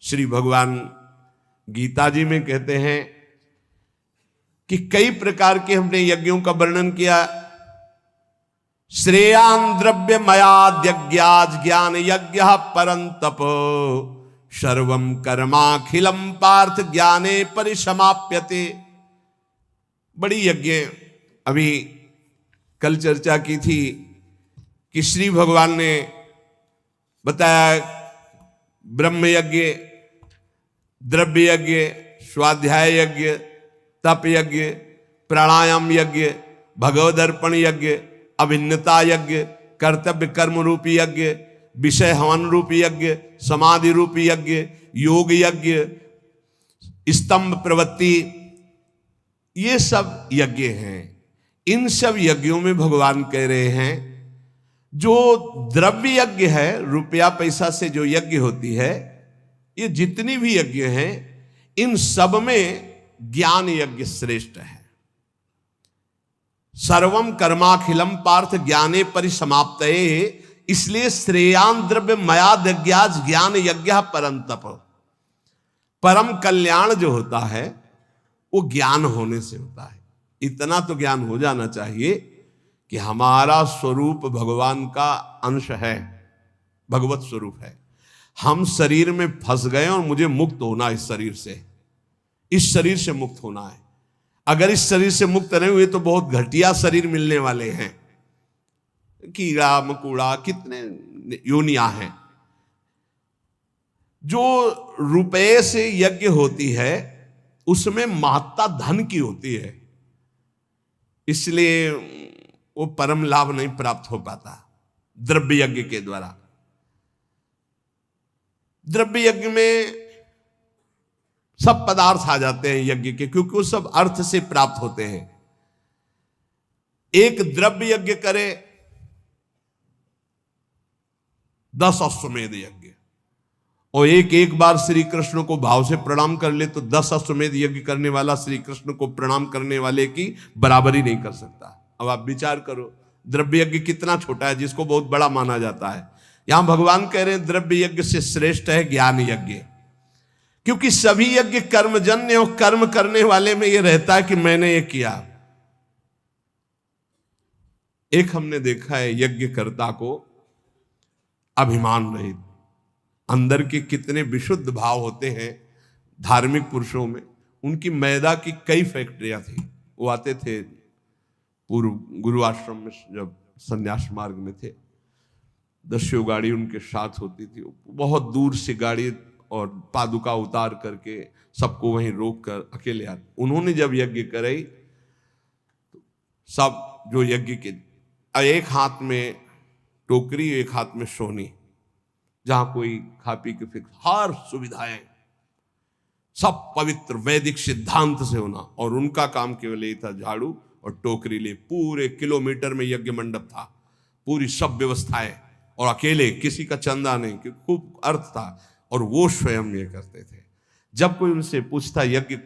श्री भगवान गीता जी में कहते हैं कि कई प्रकार के हमने यज्ञों का वर्णन किया। श्रेयान द्रव्य मयाद्यज्ञाज ज्ञान यज्ञ परंतप सर्वम कर्माखिलम पार्थ ज्ञाने परिसमाप्यते। बड़ी यज्ञ अभी कल चर्चा की थी कि श्री भगवान ने बताया ब्रह्म यज्ञ, द्रव्य यज्ञ, स्वाध्याय यज्ञ, तप यज्ञ, प्राणायाम यज्ञ, भगवदर्पण यज्ञ, अभिन्नता यज्ञ, कर्तव्य कर्म रूपी यज्ञ, विषय हवन रूपी यज्ञ, समाधि रूपी यज्ञ, योग यज्ञ, स्तंभ प्रवृत्ति, ये सब यज्ञ हैं। इन सब यज्ञों में भगवान कह रहे हैं जो द्रव्य यज्ञ है, रुपया पैसा से जो यज्ञ होती है, ये जितनी भी यज्ञ हैं इन सब में ज्ञान यज्ञ श्रेष्ठ है। सर्वम कर्माखिलम पार्थ ज्ञाने परिसमाप्तये, इसलिए श्रेयान द्रव्य मयाद्यज्ञाज ज्ञान यज्ञ परंतप। परम कल्याण जो होता है वो ज्ञान होने से होता है। इतना तो ज्ञान हो जाना चाहिए कि हमारा स्वरूप भगवान का अंश है, भगवत स्वरूप है। हम शरीर में फंस गए और मुझे मुक्त होना, इस शरीर से, इस शरीर से मुक्त होना है। अगर इस शरीर से मुक्त नहीं हुए तो बहुत घटिया शरीर मिलने वाले हैं, कीड़ा मकोड़ा कितने योनियां हैं। जो रुपये से यज्ञ होती है उसमें महत्ता धन की होती है, इसलिए वो परम लाभ नहीं प्राप्त हो पाता द्रव्य यज्ञ के द्वारा। द्रव्य यज्ञ में सब पदार्थ आ जाते हैं यज्ञ के, क्योंकि वो सब अर्थ से प्राप्त होते हैं। एक द्रव्य यज्ञ करे 10 अश्वमेध यज्ञ, और एक बार श्री कृष्ण को भाव से प्रणाम कर ले तो 10 अश्वमेध यज्ञ करने वाला श्री कृष्ण को प्रणाम करने वाले की बराबरी नहीं कर सकता। अब आप विचार करो द्रव्य यज्ञ कितना छोटा है जिसको बहुत बड़ा माना जाता है। यहां भगवान कह रहे हैं द्रव्य यज्ञ से श्रेष्ठ है ज्ञान यज्ञ, क्योंकि सभी यज्ञ कर्मजन्य और कर्म करने वाले में यह रहता है कि मैंने ये किया। एक हमने देखा है यज्ञकर्ता को अभिमान रहित, अंदर के कितने विशुद्ध भाव होते हैं धार्मिक पुरुषों में। उनकी मैदा की कई फैक्ट्रियां थी। वो आते थे पूर्व गुरु आश्रम में, जब संन्यास मार्ग में थे, 10 गाड़ी उनके साथ होती थी। बहुत दूर से गाड़ी और पादुका उतार करके सबको वहीं रोक कर अकेले आते। उन्होंने जब यज्ञ कराई तो सब जो यज्ञ के, एक हाथ में टोकरी, एक हाथ में सोनी, जहां कोई खा पी के फिर हर सुविधाएं सब पवित्र वैदिक सिद्धांत से होना, और उनका काम केवल यही था झाड़ू और टोकरी ले। पूरे किलोमीटर में यज्ञ मंडप था, पूरी सब व्यवस्थाएं, और अकेले, किसी का चंदा नहीं, कि खूब अर्थ था, और वो स्वयं ये करते थे। जब कोई उनसे पूछता यज्ञ,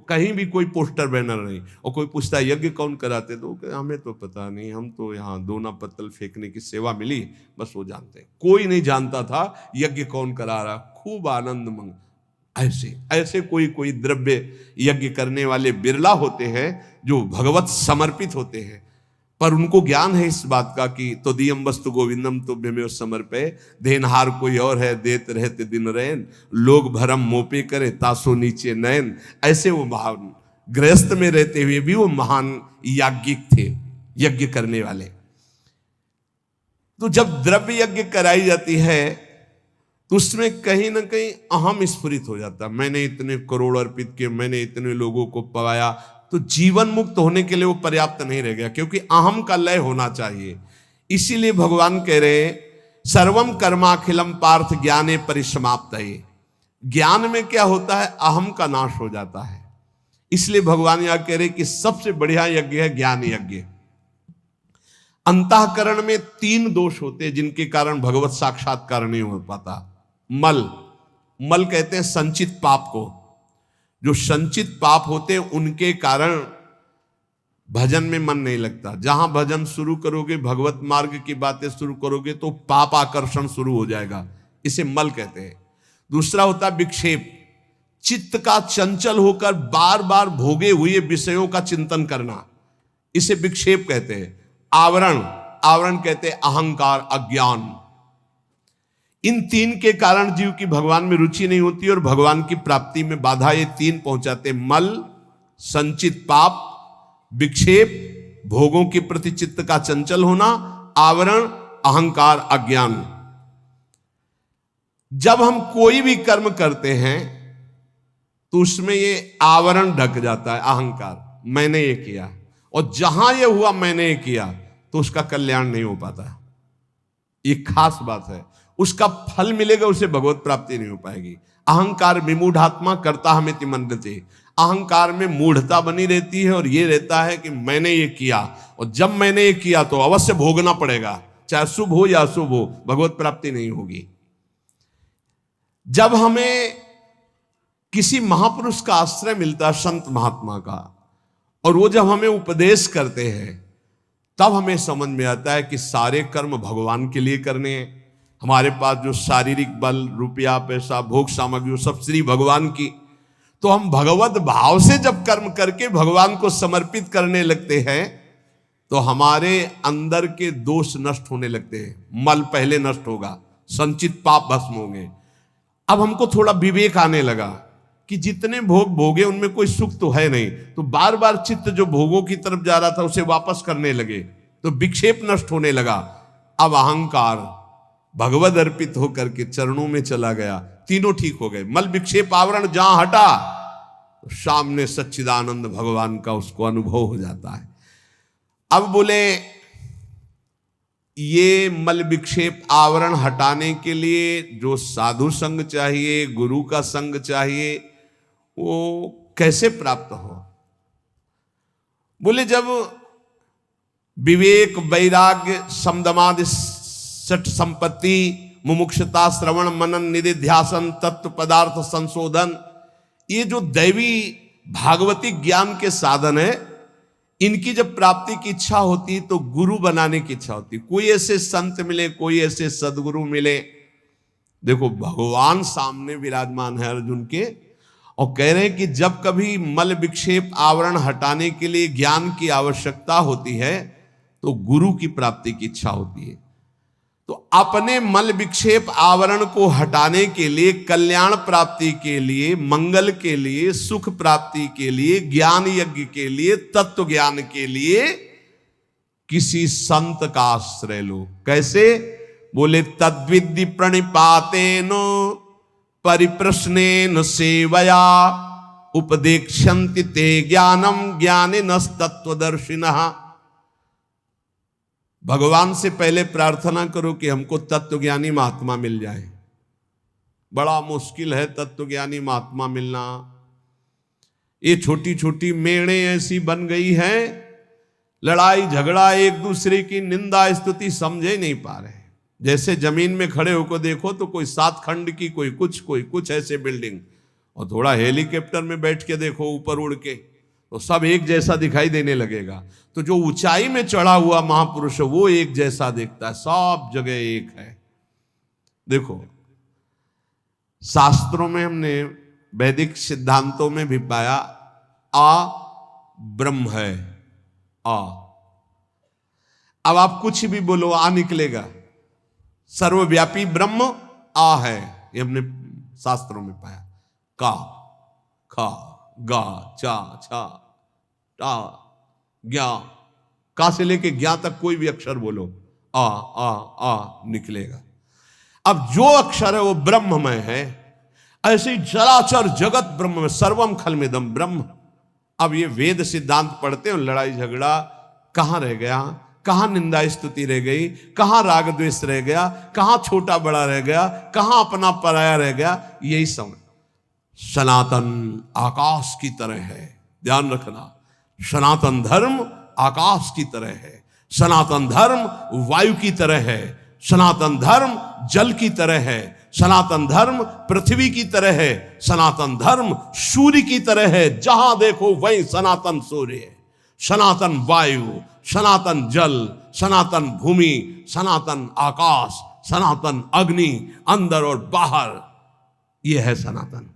कहीं भी कोई पोस्टर बैनर नहीं, और कोई पूछता यज्ञ कौन कराते, तो हमें तो पता नहीं, हम तो यहाँ दोना पत्तल फेंकने की सेवा मिली, बस वो जानते हैं। कोई नहीं जानता था यज्ञ कौन करा रहा। खूब आनंद मंग ऐसे कोई द्रव्य यज्ञ करने वाले बिरला होते हैं जो भगवत समर्पित होते हैं, पर उनको ज्ञान है इस बात का कि तो दियम वस्तु गोविंदम तो में समर्पे, देनहार कोई और है देत रहते दिन रैन, लोग भरम मोपे करे तासो नीचे नयन। ऐसे वो महान गृहस्थ में रहते हुए भी वो महान याज्ञिक थे, यज्ञ करने वाले। तो जब द्रव्य यज्ञ कराई जाती है तो उसमें कहीं ना कहीं अहम स्फुरित हो जाता। मैंने इतने करोड़ अर्पित किए, मैंने इतने लोगों को पवाया, तो जीवन मुक्त होने के लिए वो पर्याप्त नहीं रह गया, क्योंकि अहम का लय होना चाहिए। इसीलिए भगवान कह रहे सर्वम कर्माखिलम पार्थ ज्ञाने परिसमाप्तये। ज्ञान में क्या होता है, अहम का नाश हो जाता है। इसलिए भगवान यहां कह रहे कि सबसे बढ़िया यज्ञ है ज्ञान यज्ञ। अंतःकरण में 3 दोष होते हैं जिनके कारण भगवत साक्षात्कार नहीं हो पाता। मल कहते हैं संचित पाप को। जो संचित पाप होते हैं उनके कारण भजन में मन नहीं लगता। जहां भजन शुरू करोगे, भगवत मार्ग की बातें शुरू करोगे, तो पाप आकर्षण शुरू हो जाएगा। इसे मल कहते हैं। दूसरा होता है विक्षेप, चित्त का चंचल होकर बार बार भोगे हुए विषयों का चिंतन करना, इसे विक्षेप कहते हैं। आवरण, आवरण कहते हैं अहंकार, अज्ञान। इन तीन के कारण जीव की भगवान में रुचि नहीं होती और भगवान की प्राप्ति में बाधा ये तीन पहुंचाते। मल, संचित पाप, विक्षेप, भोगों के प्रति चित्त का चंचल होना, आवरण, अहंकार, अज्ञान। जब हम कोई भी कर्म करते हैं तो उसमें ये आवरण ढक जाता है, अहंकार, मैंने ये किया, और जहां ये हुआ मैंने ये किया तो उसका कल्याण नहीं हो पाता। ये खास बात है, उसका फल मिलेगा, उसे भगवत प्राप्ति नहीं हो पाएगी। अहंकार विमूढ़ात्मा करता हमें मन्यते, अहंकार में मूढ़ता बनी रहती है और ये रहता है कि मैंने ये किया, और जब मैंने ये किया तो अवश्य भोगना पड़ेगा, चाहे शुभ हो या अशुभ हो, भगवत प्राप्ति नहीं होगी। जब हमें किसी महापुरुष का आश्रय मिलता है, संत महात्मा का, और वो जब हमें उपदेश करते हैं तब हमें समझ में आता है कि सारे कर्म भगवान के लिए करने हैं। हमारे पास जो शारीरिक बल, रुपया, पैसा, भोग सामग्री, सब श्री भगवान की, तो हम भगवत भाव से जब कर्म करके भगवान को समर्पित करने लगते हैं तो हमारे अंदर के दोष नष्ट होने लगते हैं। मल पहले नष्ट होगा, संचित पाप भस्म होंगे। अब हमको थोड़ा विवेक आने लगा कि जितने भोग भोगे उनमें कोई सुख तो है नहीं, तो बार बार चित्त जो भोगों की तरफ जा रहा था उसे वापस करने लगे, तो विक्षेप नष्ट होने लगा। अब अहंकार भगवद अर्पित होकर के चरणों में चला गया, तीनों ठीक हो गए। मल, विक्षेप, आवरण जहां हटा तो सामने सच्चिदानंद भगवान का उसको अनुभव हो जाता है। अब बोले ये मल, विक्षेप, आवरण हटाने के लिए जो साधु संग चाहिए, गुरु का संग चाहिए, वो कैसे प्राप्त हो? बोले जब विवेक, वैराग्य, समदमादि, सठ संपत्ति, मुमुक्षता, श्रवण, मनन, निधिध्यासन, तत्व पदार्थ संशोधन, ये जो दैवी भागवती ज्ञान के साधन है, इनकी जब प्राप्ति की इच्छा होती तो गुरु बनाने की इच्छा होती। कोई ऐसे संत मिले, कोई ऐसे सदगुरु मिले। देखो भगवान सामने विराजमान है अर्जुन के, और कह रहे हैं कि जब कभी मल, विक्षेप, आवरण हटाने के लिए ज्ञान की आवश्यकता होती है तो गुरु की प्राप्ति की इच्छा होती है। तो अपने मल, विक्षेप, आवरण को हटाने के लिए, कल्याण प्राप्ति के लिए, मंगल के लिए, सुख प्राप्ति के लिए, ज्ञान यज्ञ के लिए, तत्व ज्ञान के लिए किसी संत का आश्रय लो। कैसे? बोले तद्विद्धि प्रणिपातेन परिप्रश्नेन सेवया उपदेक्षन्ति ते ज्ञानम ज्ञानिनस् तत्वदर्शिनः। भगवान से पहले प्रार्थना करो कि हमको तत्वज्ञानी महात्मा मिल जाए। बड़ा मुश्किल है तत्वज्ञानी महात्मा मिलना। ये छोटी छोटी मेड़े ऐसी बन गई हैं, लड़ाई झगड़ा, एक दूसरे की निंदा स्तुति समझे नहीं पा रहे। जैसे जमीन में खड़े होकर देखो तो कोई 7 खंड की, कोई कुछ ऐसे बिल्डिंग, और थोड़ा हेलीकॉप्टर में बैठ के देखो ऊपर उड़ के तो सब एक जैसा दिखाई देने लगेगा। तो जो ऊंचाई में चढ़ा हुआ महापुरुष है वो एक जैसा दिखता है, सब जगह एक है। देखो शास्त्रों में हमने, वैदिक सिद्धांतों में भी पाया, आ ब्रह्म है, आ। अब आप कुछ भी बोलो आ निकलेगा। सर्वव्यापी ब्रह्म आ है, ये हमने शास्त्रों में पाया। का, खा, गा, चा, छा, टा, ज्ञा, का से लेके ज्ञा तक कोई भी अक्षर बोलो, आ आ आ निकलेगा। अब जो अक्षर है वो ब्रह्ममय है। ऐसे ही चराचर जगत ब्रह्म में, सर्वम खलमिदम ब्रह्म। अब ये वेद सिद्धांत पढ़ते हैं, लड़ाई झगड़ा कहां रह गया, कहां निंदा स्तुति रह गई, कहां राग द्वेष रह गया, कहां छोटा बड़ा रह गया, कहां अपना पराया रह गया। यही समझ। सनातन आकाश की तरह है, ध्यान रखना। सनातन धर्म आकाश की तरह है, सनातन धर्म वायु की तरह है, सनातन धर्म जल की तरह है, सनातन धर्म पृथ्वी की तरह है, सनातन धर्म सूर्य की तरह है। जहां देखो वहीं सनातन सूर्य है, सनातन वायु, सनातन जल, सनातन भूमि, सनातन आकाश, सनातन अग्नि, अंदर और बाहर। ये है सनातन।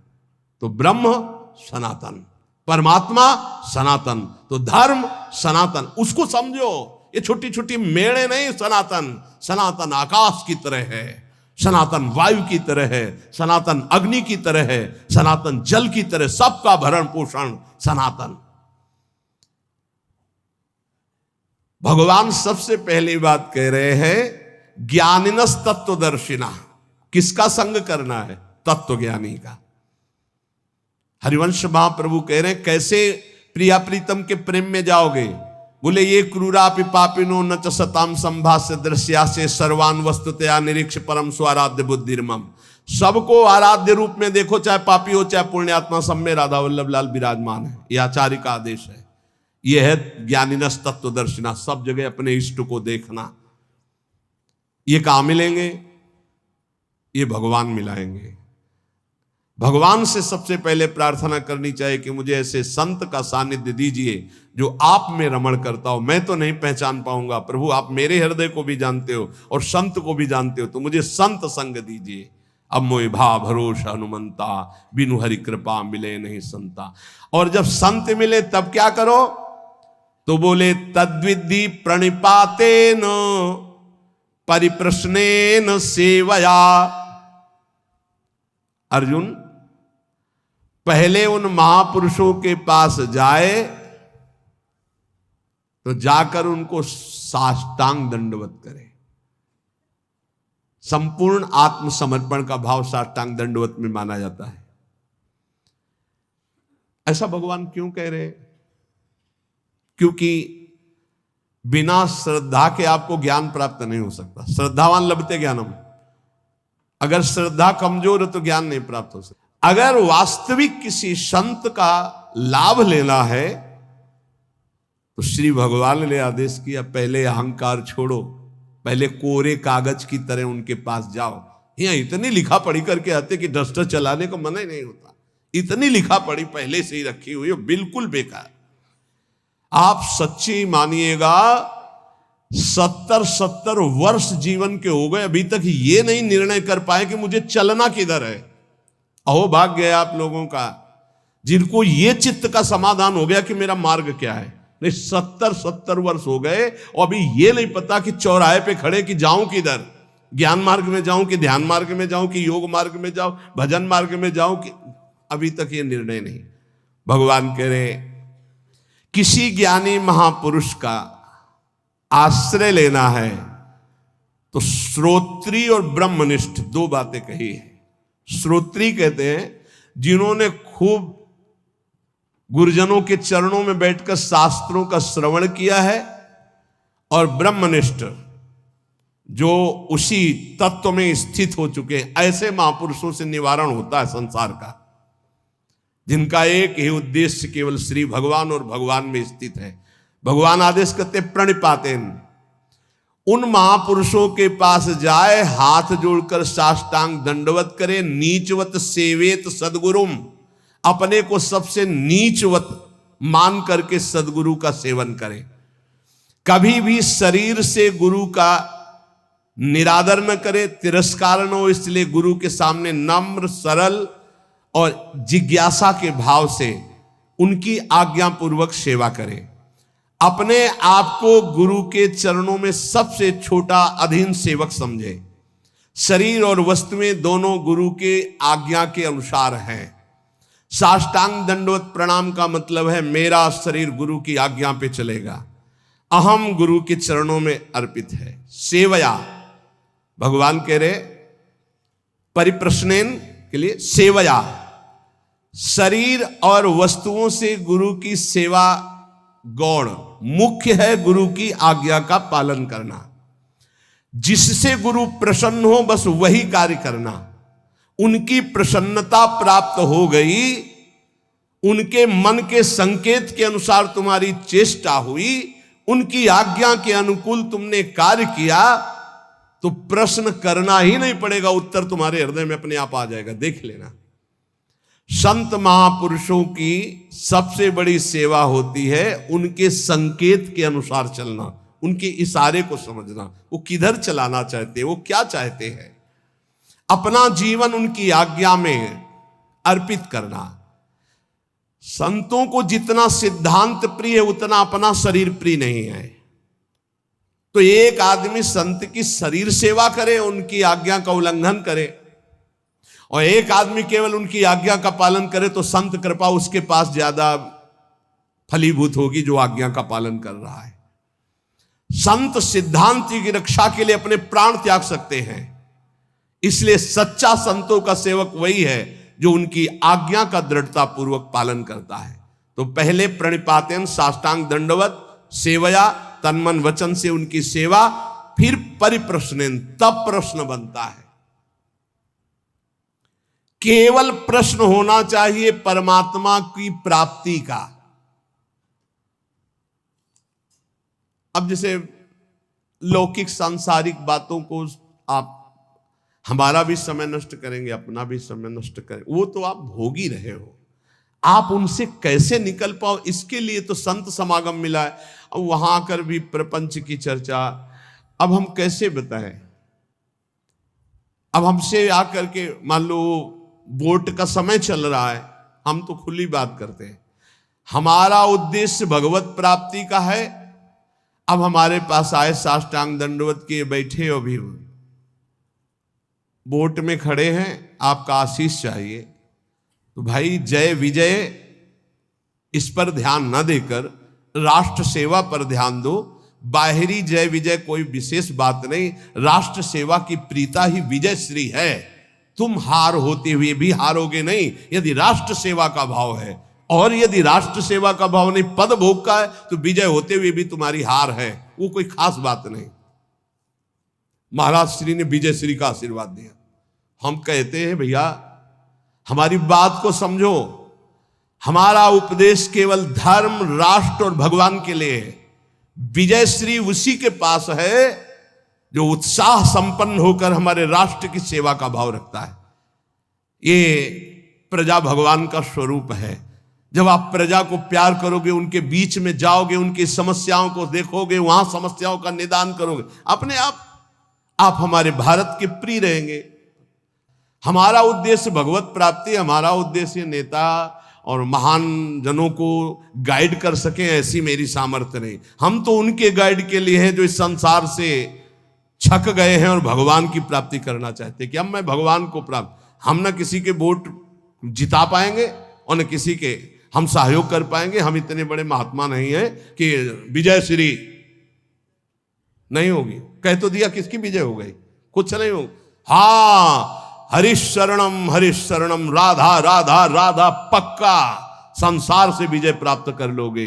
तो ब्रह्म सनातन, परमात्मा सनातन, तो धर्म सनातन, उसको समझो। ये छोटी छोटी मेड़े नहीं, सनातन। सनातन आकाश की तरह है, सनातन वायु की तरह है, सनातन अग्नि की तरह है, सनातन जल की तरह, सबका भरण पोषण सनातन। भगवान सबसे पहली बात कह रहे हैं ज्ञानिनस तत्वदर्शिना। किसका संग करना है? तत्व ज्ञानी का। हरिवंश महाप्रभु कह रहे हैं कैसे प्रिया प्रीतम के प्रेम में जाओगे? बोले ये क्रूरापि पापिनो न च सताम संभाष्य दृश्या से सर्वान वस्तुतया निरीक्ष परम स्वाराध्य बुद्धिर्मम। सबको आराध्य रूप में देखो, चाहे पापी हो चाहे पुण्यात्मा, सब में राधा वल्लभ लाल विराजमान है। यह आचार्य का आदेश है। यह है ज्ञानिनस तत्वदर्शिना, सब जगह अपने इष्ट को देखना। ये कहां मिलेंगे? ये भगवान मिलाएंगे। भगवान से सबसे पहले प्रार्थना करनी चाहिए कि मुझे ऐसे संत का सानिध्य दीजिए जो आप में रमण करता हो। मैं तो नहीं पहचान पाऊंगा प्रभु, आप मेरे हृदय को भी जानते हो और संत को भी जानते हो, तो मुझे संत संग दीजिए। अब मोहि भा भरोसा हनुमंता, बिनु हरि कृपा मिले नहीं संता। और जब संत मिले तब क्या करो? तो बोले तद्विद्धि प्रणिपातेन परिप्रश्नेन सेवया। अर्जुन पहले उन महापुरुषों के पास जाए तो जाकर उनको साष्टांग दंडवत करे। संपूर्ण आत्मसमर्पण का भाव साष्टांग दंडवत में माना जाता है। ऐसा भगवान क्यों कह रहे हैं? क्योंकि बिना श्रद्धा के आपको ज्ञान प्राप्त नहीं हो सकता। श्रद्धावान लभते ज्ञानम। अगर श्रद्धा कमजोर है तो ज्ञान नहीं प्राप्त हो सकता। अगर वास्तविक किसी संत का लाभ लेना है तो श्री भगवान ने आदेश किया पहले अहंकार छोड़ो, पहले कोरे कागज की तरह उनके पास जाओ। यहाँ इतनी लिखा पढ़ी करके आते कि डस्टर चलाने को मना ही नहीं होता। इतनी लिखा पढ़ी पहले से ही रखी हुई है, बिल्कुल बेकार। आप सच्ची मानिएगा 70 वर्ष जीवन के हो गए, अभी तक ये नहीं निर्णय कर पाए कि मुझे चलना किधर है। अहो भाग्य आप लोगों का जिनको ये चित्त का समाधान हो गया कि मेरा मार्ग क्या है। नहीं, 70 वर्ष हो गए और अभी ये नहीं पता कि चौराहे पे खड़े कि जाऊं किधर, ज्ञान मार्ग में जाऊं कि ध्यान मार्ग में जाऊं कि योग मार्ग में जाऊं, भजन मार्ग में जाऊं कि, अभी तक ये निर्णय नहीं। भगवान कह रहे किसी ज्ञानी महापुरुष का आश्रय लेना है तो श्रोत्री और ब्रह्मनिष्ठ दो बातें कही है। श्रोत्री कहते हैं जिन्होंने खूब गुरुजनों के चरणों में बैठकर शास्त्रों का श्रवण किया है, और ब्रह्मनिष्ठ जो उसी तत्व में स्थित हो चुके हैं। ऐसे महापुरुषों से निवारण होता है संसार का, जिनका एक ही उद्देश्य केवल श्री भगवान और भगवान में स्थित है। भगवान आदेश करते प्रणिपातेन, उन महापुरुषों के पास जाए, हाथ जोड़कर साष्टांग दंडवत करे। नीचवत सेवेत सदगुरुम, अपने को सबसे नीचवत मान करके सदगुरु का सेवन करे। कभी भी शरीर से गुरु का निरादर न करे, तिरस्कार न हो, इसलिए गुरु के सामने नम्र सरल और जिज्ञासा के भाव से उनकी आज्ञा पूर्वक सेवा करे। अपने आप को गुरु के चरणों में सबसे छोटा अधीन सेवक समझे। शरीर और वस्तुएं दोनों गुरु के आज्ञा के अनुसार हैं। साष्टांग दंडवत प्रणाम का मतलब है मेरा शरीर गुरु की आज्ञा पे चलेगा, अहम गुरु के चरणों में अर्पित है। सेवया, भगवान कह रहे परिप्रश्नेन के लिए सेवया, शरीर और वस्तुओं से गुरु की सेवा गौण, मुख्य है गुरु की आज्ञा का पालन करना। जिससे गुरु प्रसन्न हो बस वही कार्य करना। उनकी प्रसन्नता प्राप्त हो गई, उनके मन के संकेत के अनुसार तुम्हारी चेष्टा हुई, उनकी आज्ञा के अनुकूल तुमने कार्य किया, तो प्रश्न करना ही नहीं पड़ेगा, उत्तर तुम्हारे हृदय में अपने आप आ जाएगा। देख लेना, संत महापुरुषों की सबसे बड़ी सेवा होती है उनके संकेत के अनुसार चलना, उनके इशारे को समझना, वो किधर चलाना चाहते हैं, वो क्या चाहते हैं। अपना जीवन उनकी आज्ञा में अर्पित करना। संतों को जितना सिद्धांत प्रिय है उतना अपना शरीर प्रिय नहीं है। तो एक आदमी संत की शरीर सेवा करे, उनकी आज्ञा का उल्लंघन करे, और एक आदमी केवल उनकी आज्ञा का पालन करे, तो संत कृपा उसके पास ज्यादा फलीभूत होगी जो आज्ञा का पालन कर रहा है। संत सिद्धांत की रक्षा के लिए अपने प्राण त्याग सकते हैं, इसलिए सच्चा संतों का सेवक वही है जो उनकी आज्ञा का दृढ़ता पूर्वक पालन करता है। तो पहले प्रणिपातेन साष्टांग दंडवत सेवया, तन मन वचन से उनकी सेवा, फिर परिप्रश्नेन, तब प्रश्न बनता है। केवल प्रश्न होना चाहिए परमात्मा की प्राप्ति का। अब जैसे लौकिक सांसारिक बातों को आप हमारा भी समय नष्ट करेंगे, अपना भी समय नष्ट करें, वो तो आप भोग ही रहे हो। आप उनसे कैसे निकल पाओ, इसके लिए तो संत समागम मिला है। अब वहां आकर भी प्रपंच की चर्चा, अब हम कैसे बताएं? अब हमसे आकर के मान लो वोट का समय चल रहा है, हम तो खुली बात करते हैं, हमारा उद्देश्य भगवत प्राप्ति का है। अब हमारे पास आए साष्टांग दंडवत किए बैठे, अभी वोट में खड़े हैं, आपका आशीष चाहिए, तो भाई जय विजय इस पर ध्यान न देकर राष्ट्र सेवा पर ध्यान दो। बाहरी जय विजय कोई विशेष बात नहीं, राष्ट्र सेवा की प्रीता ही विजय श्री है। तुम हार होते हुए भी हारोगे नहीं यदि राष्ट्र सेवा का भाव है, और यदि राष्ट्र सेवा का भाव नहीं, पद भोग का है, तो विजय होते हुए भी तुम्हारी हार है, वो कोई खास बात नहीं। महाराज श्री ने विजय श्री का आशीर्वाद दिया। हम कहते हैं भैया हमारी बात को समझो, हमारा उपदेश केवल धर्म, राष्ट्र और भगवान के लिए है। विजय श्री उसी के पास है जो उत्साह संपन्न होकर हमारे राष्ट्र की सेवा का भाव रखता है। ये प्रजा भगवान का स्वरूप है। जब आप प्रजा को प्यार करोगे, उनके बीच में जाओगे, उनकी समस्याओं को देखोगे, वहां समस्याओं का निदान करोगे, अपने आप हमारे भारत के प्रिय रहेंगे। हमारा उद्देश्य भगवत प्राप्ति, हमारा उद्देश्य नेता और महान जनों को गाइड कर सके, ऐसी मेरी सामर्थ्य नहीं। हम तो उनके गाइड के लिए हैं जो इस संसार से छक गए हैं और भगवान की प्राप्ति करना चाहते हैं कि अब मैं भगवान को प्राप्त। हम न किसी के वोट जिता पाएंगे और न किसी के हम सहयोग कर पाएंगे। हम इतने बड़े महात्मा नहीं हैं कि विजय श्री नहीं होगी। कह तो दिया, किसकी विजय हो गई? कुछ नहीं हो। हाँ, हरिश शरणम राधा राधा राधा, पक्का संसार से विजय प्राप्त कर लोगे।